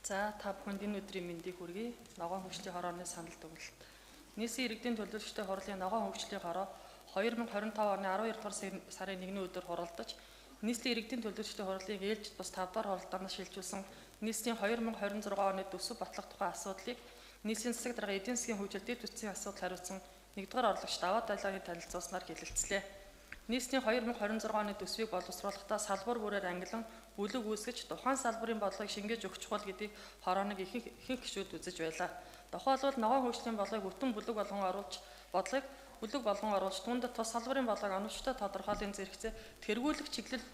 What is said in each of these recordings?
За та бүхэнд энэ өдрийн мэндийг хүргэе. Ногоон хөгжлийн хорооны санал дүгнэлт. Нийслэлийн иргэдийн төлөөлөгчдийн хурлын ногоон хөгжлийн хороо 2025 оны 12 дугаар сарын 1-ний өдөр хуралдаж, нийслэлийн иргэдийн төлөөлөгчдийн хурлын ээлжид бус 5 дугаар хуралдаанаас шилжүүлсэн нийслэлийн 2026 оны төсөв батлах тухай асуудлыг нийслэлийн засаг дарга эдийн засгийн хөгжил дэд бүтцийн асуудал хариуцсан 1-р орлогч Даваа Далайгийн танилцуулснаар хэлэлцлээ. Нийслэлийн 2026 оны төсвийг боловсруулахдаа салбар бүрээр ангилан бүлэг үүсгэж тухайн салбарын бодлогыг шингээж өгч чухал гэдгийг хорооног ихэнх гишүүд үзэж байлаа. Тухайлбал ногоон хөгжлийн бодлогыг бүтэн бүлэг болгон оруулж түүнд тус салбарын бодлогыг оновчтой тодорхойлын зэрэгцээ тэргүүлэх чиглэл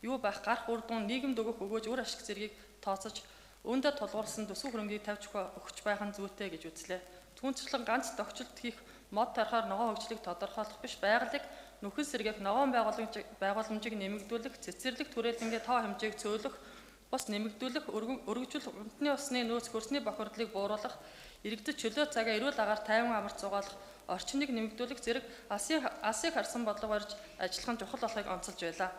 юу байх гарах үр дүн нийгэмд өгөөж үр ашиг зэргийг тооцож үүндэд тулгуурласан төсөв хөрөнгийг тавьж өгч байх нь зүйтэй гэж үзлээ. Түүнчлэн ганц тохиолдолд хийх мод тарихаар ногоон хөгжлийг тодорхойлох биш, байгалыг нөхөн сэргээх, ногоон байгууламжийг нэмэгдүүлэх, цэцэрлэг түрээлэнгийн тоо хэмжээг цөөлөх, бус нэмэгдүүлэх, өргөжүүлэх, унтны усны нөөц хөрсний бохирдлыг бууруулах, иргэдэд чөлөө цагаа эрүүл агаар тайван амарч зугаалах, орчныг нэмэгдүүлэх зэрэг алсыг харсан бодлого барьж ажиллах нь чухал болохыг онцолж байлаа.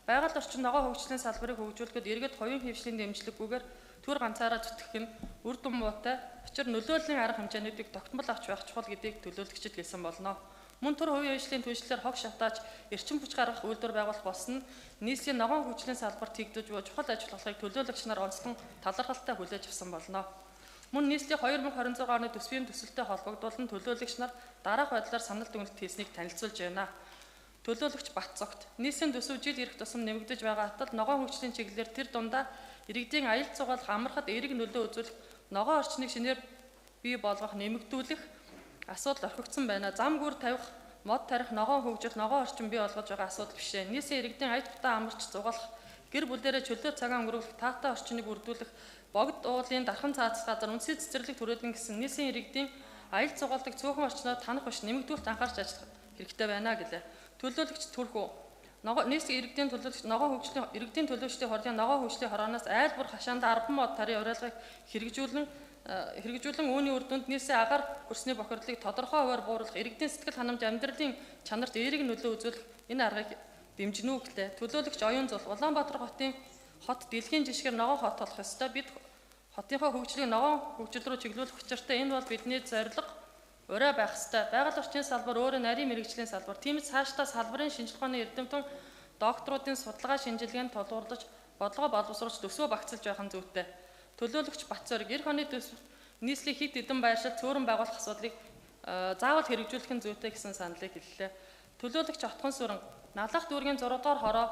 Байгаль орчин ногоон хөгжлийн салбарыг хөгжүүлэхэд иргэд хувийн хөвшлийн дэмжлэггүйгээр төр ганцаараа зүтгэх нь үр дүн муутай, учир нөлөөллийн арга хэмжээнүүдийг тогтмол авч байх чухал гэдгийг төлөөлөгчид хэлсэн болно. Мөн төр хувийн хөгжлийн түншлэлээр хог шатааж эрчим хүч гаргах үйлдвэр байгуулах болсон нь нийслэлийн ногоон хөгжлийн салбарт хийгдэж буй чухал ажил болохыг төлөөлөгч нар онцлон талархалтай хүлээж авсан болно. Мөн нийслэлийн 2026 оны төсвийн төсөлтэй холбогдуулан төлөөлөгч нар дараах байдлаар санал дүгнэлт хийснийг танилцуулж байна. Төлөөлөгч Батцогт нийслэлийн төсөв жил ирэх тусам нэмэгдэж байгаа атал ногоон хөгжлийн чиглэлээр тэр дундаа иргэдийн аялал цугаалах, амархад эерэг нөлөө үзүүлэх, ногоон орчныг шинээр бий болгох, нэмэгдүүлэх асуудал орхигдсон байна. Зам гүр тавих, мод тарих, ногоон хөгжил, ногоон орчин бий болгож байгаа асуудал биш ээ. Нийслэлийн иргэдийн аялал бутаа амарч зугаалах, гэр бүлээрээ чөлөө цагаан өнгөрүүлэх, таатай орчныг үрдүүлэх, богд уулын дархан цаацах газар үндэсний цэцэрлэг түрээлэн гэсэн нийслэлийн иргэдийн аялал цугаалдаг цөөхөн орчноо танах биш, нэмэгдүүлэлт анхаарч ажиллах хэрэгтэй байна гэлээ. Төлөөлөгч Түрхүү нийслэлийн иргэдийн төлөөлөгчдийн хурлын ногоон хөгжлийн хорооноос айл бүр хашаанда 10 мод тарын уриалгыг хэрэгжүүлэн үүний үр дүнд нийслэлийн агаар хөрсний бохирдлыг тодорхой хувиар бууруулах, иргэдийн сэтгэл ханамж амьдралын чанарт эерэг нөлөө үзүүлэх энэ аргыг дэмжинэ үү гэлээ. Төлөөлөгч Оюун Зул Улаанбаатар хот дэлхийн жишгээр ногоон хот болох ёстой. Бид хотынхоо хөгжлийг ногоон хөгжил рүү чиглүүлэх учиртай. Энэ бол бидний зорилго. Урай байх ёстой. Байгаль орчны салбар өөрөө нарийн мэргэжлийн салбар. Тиймээс цаашдаа салбарын шинжилгээ ухааны эрдэмтэн докторуудын судалгаа шинжилгээнд тулгуурлаж, бодлогоо боловсруулж төсвөө багцлж байх нь зүйтэй. Төлөөлөгч Батцорг эх оны төсөв нийслэлийн хэд хэдэн байршил цөөрөн байгуулах асуудлыг заавал хэрэгжүүлэх нь зүйтэй гэсэн саналыг хэллээ. Төлөөлөгч Отхон Сүрэн Налах дүүргийн 6 дугаар хороо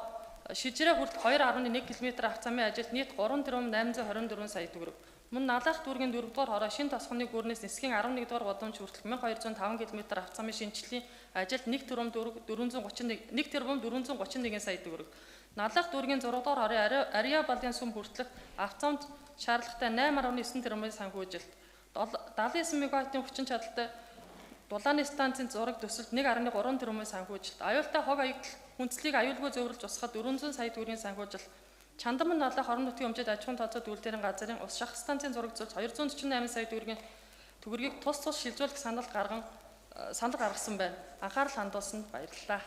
шижрээ хүртэл 2.1 км авах замын ажилд нийт 3,824 сая төгрөг. Мөн Налах дүүргийн 4 дугаар хороо шинэ тосгоны гүрнээс нисхийн 11 дугаар годомж хүртэл 1205 км авах замын шинжилгээний ажилд 1,431 сая төгрөг. Налах дүүргийн 6 дугаар хорын Ариа балын сүм хүртэлх авах замд шаардлагатай 8.9 тэрбумын санхүүжилт, 79 мегаваттын хүчин чадалтай дулааны станцын зураг төсөлд 1.3 тэрбумын санхүүжилт, аюултай хог хүнслийг аюулгүй зөвөрлж усахад 400 сая төгрөгийн санхүүжилт, Чандаман налах орон нутгийн өмчөд аж ахуйн тооцоо үйлдвэрийн газрын ус шахах станцын зураг зөвлж 248 сая төгрөгийг тус шилжүүлэх санал гаргасан байна. Анхаарал хандуулсанд баярлалаа.